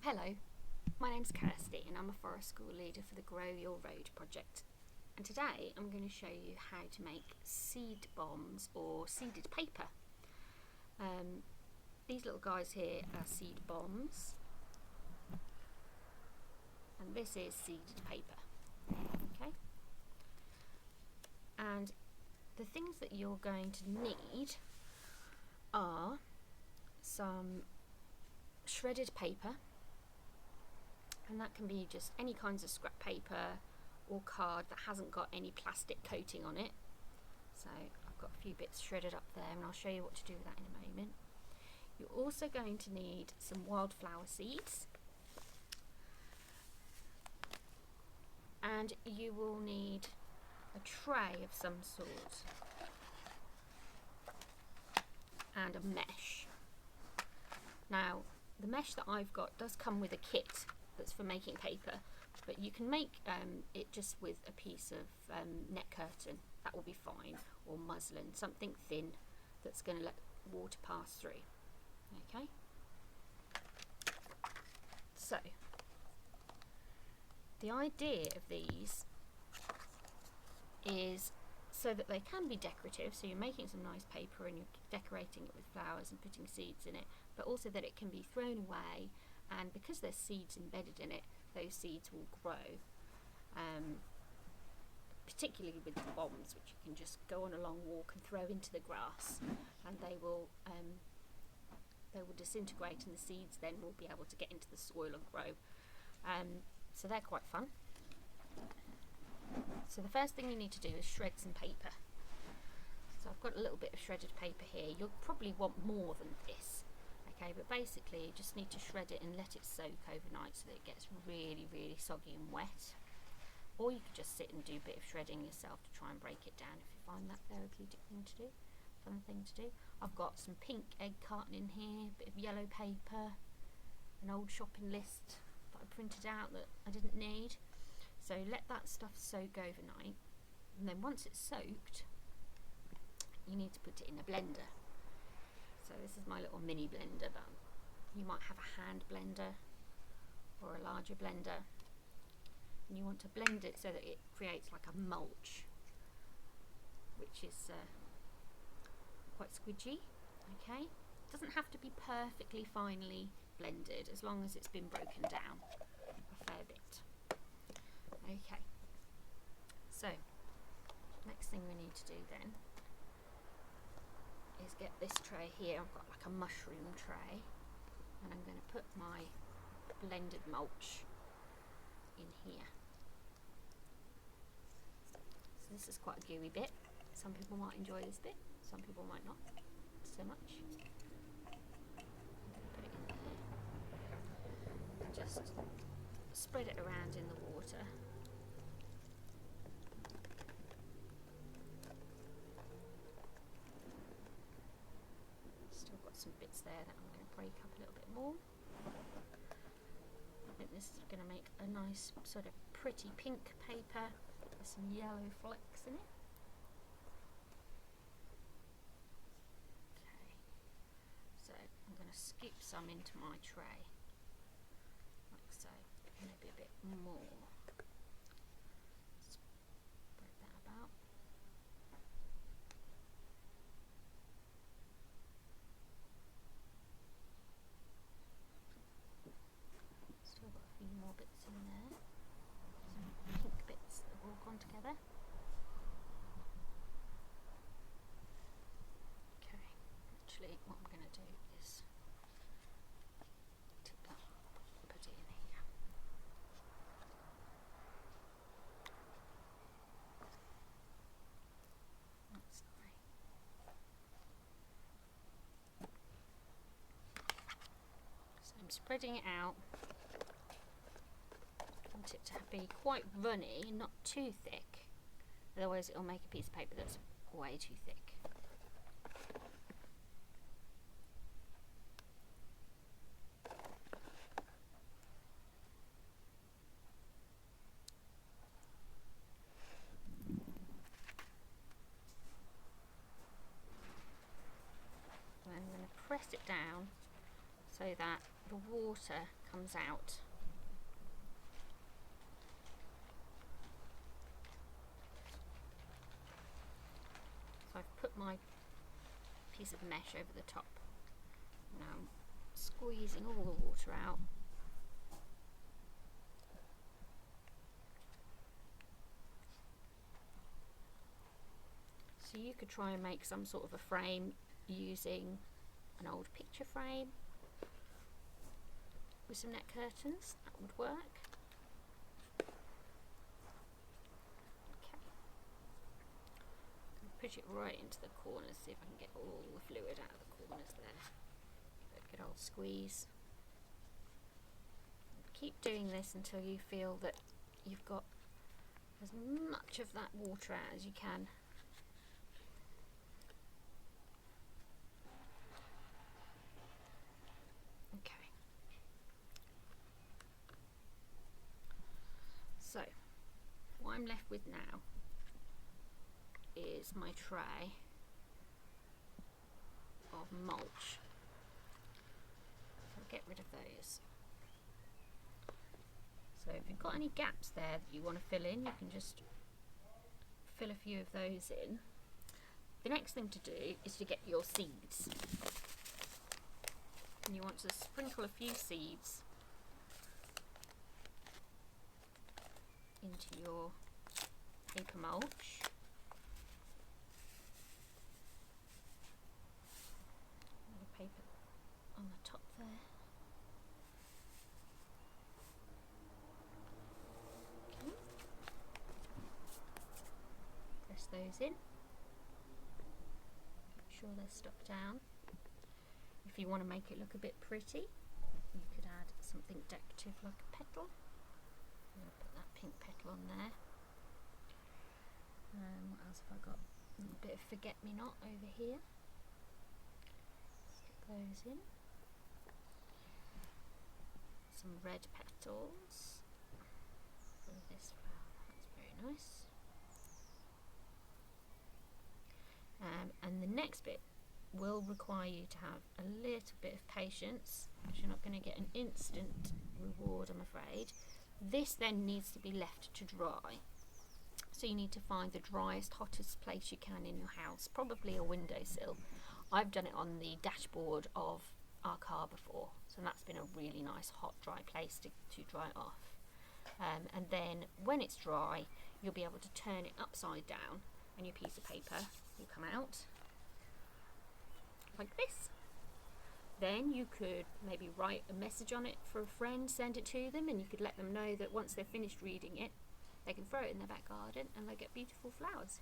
Hello, my name's Kirsty and I'm a forest school leader for the Grow Your Road project. And today I'm going to show you how to make seed bombs or seeded paper. These little guys here are seed bombs and this is seeded paper. Okay. And the things that you're going to need are some shredded paper, and that can be just any kinds of scrap paper or card that hasn't got any plastic coating on it. So I've got a few bits shredded up there and I'll show you what to do with that in a moment. You're also going to need some wildflower seeds, and you will need a tray of some sort and a mesh. Now the mesh that I've got does come with a kit that's for making paper, but you can make it just with a piece of net curtain. That will be fine, or muslin, something thin that's going to let water pass through. Okay, so the idea of these is so that they can be decorative, so you're making some nice paper and you're decorating it with flowers and putting seeds in it, but also that it can be thrown away, and because there's seeds embedded in it, those seeds will grow, particularly with the bombs, which you can just go on a long walk and throw into the grass, and they will disintegrate, and the seeds then will be able to get into the soil and grow. So they're quite fun. So the first thing you need to do is shred some paper. So I've got a little bit of shredded paper here. You'll probably want more than this, okay, but basically you just need to shred it and let it soak overnight so that it gets really, really soggy and wet. Or you could just sit and do a bit of shredding yourself to try and break it down if you find that therapeutic thing to do, fun thing to do. I've got some pink egg carton in here, a bit of yellow paper, an old shopping list that I printed out that I didn't need. So let that stuff soak overnight, and then once it's soaked, you need to put it in a blender. So this is my little mini blender, but you might have a hand blender or a larger blender, and you want to blend it so that it creates like a mulch, which is quite squidgy. Okay, it doesn't have to be perfectly finely blended as long as it's been broken down a fair bit. Okay, so next thing we need to do then is get this tray here. I've got like a mushroom tray, and I'm going to put my blended mulch in here. So this is quite a gooey bit. Some people might enjoy this bit, some people might not so much. I'm going to put it in there and just spread it around in the water. Still got some bits there that I'm going to break up a little bit more. I think this is going to make a nice sort of pretty pink paper with some yellow flecks in it. Okay, so I'm going to scoop some into my tray, like so, maybe a bit more. Spread that about. Still got a few more bits in there, some pink bits that have all gone together. Okay, actually what I'm going to do is tip that up and put it in here. That's nice. So I'm spreading it out. I want it to be quite runny, not too thick, otherwise it'll make a piece of paper that's way too thick. And I'm going to press it down so that the water comes out. So I've put my piece of mesh over the top. Now I'm squeezing all the water out. So you could try and make some sort of a frame using an old picture frame with some net curtains. That would work. Okay. Push it right into the corners, see if I can get all the fluid out of the corners there. Give it a good old squeeze. Keep doing this until you feel that you've got as much of that water out as you can. Okay. So, what I'm left with now is my tray of mulch. So I'll get rid of those. So if you've got any gaps there that you want to fill in, you can just fill a few of those in. The next thing to do is to get your seeds. And you want to sprinkle a few seeds into your paper mulch. The paper on the top there. Okay. Press those in. Make sure they're stuck down. If you want to make it look a bit pretty, you could add something decorative like a petal. I'm going to put that pink petal on there. What else have I got? A little bit of forget-me-not over here. Stick those in. Some red petals for this flower. That's very nice. And the next bit will require you to have a little bit of patience, because you're not going to get an instant reward, I'm afraid. This then needs to be left to dry. So you need to find the driest, hottest place you can in your house, probably a windowsill. I've done it on the dashboard of our car before, so that's been a really nice, hot, dry place to dry it off. And then when it's dry, you'll be able to turn it upside down, and your piece of paper will come out like this. Then you could maybe write a message on it for a friend, send it to them, and you could let them know that once they've finished reading it, they can throw it in their back garden and they get beautiful flowers.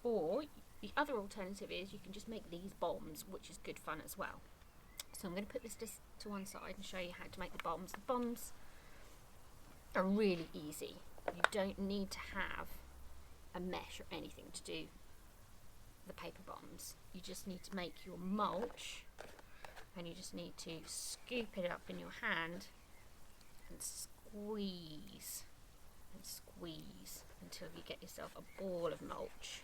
Or the other alternative is you can just make these bombs, which is good fun as well. So I'm going to put this just to one side and show you how to make the bombs. The bombs are really easy. You don't need to have a mesh or anything to do the paper bombs. You just need to make your mulch, and you just need to scoop it up in your hand and squeeze and squeeze until you get yourself a ball of mulch.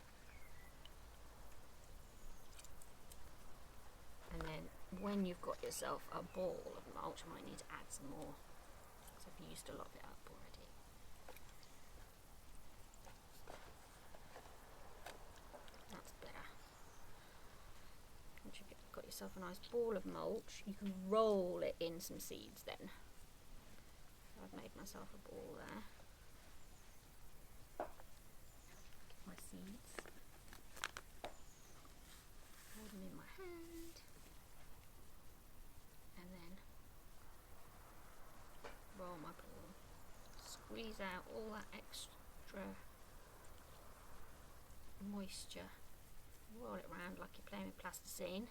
And then when you've got yourself a ball of mulch, I might need to add some more because I've used a lot of it up already. Once you've got yourself a nice ball of mulch, you can roll it in some seeds then. So I've made myself a ball there. Get my seeds. Hold them in my hand. And then roll my ball. Squeeze out all that extra moisture. Roll it around like you're playing with plasticine,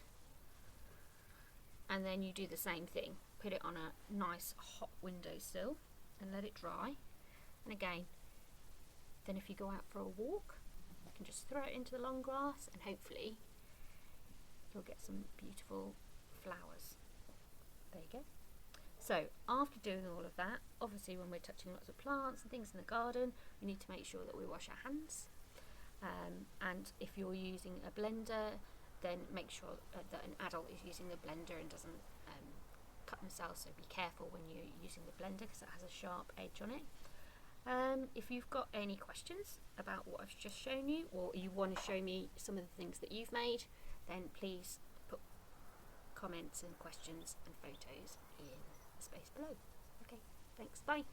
and then you do the same thing. Put it on a nice hot windowsill and let it dry. And again, then if you go out for a walk, you can just throw it into the long grass and hopefully you'll get some beautiful flowers. There you go. So after doing all of that, obviously when we're touching lots of plants and things in the garden, we need to make sure that we wash our hands. And if you're using a blender, then make sure that an adult is using the blender and doesn't cut themselves, so be careful when you're using the blender because it has a sharp edge on it. If you've got any questions about what I've just shown you, or you want to show me some of the things that you've made, then please put comments and questions and photos in the space below. Okay, thanks, bye.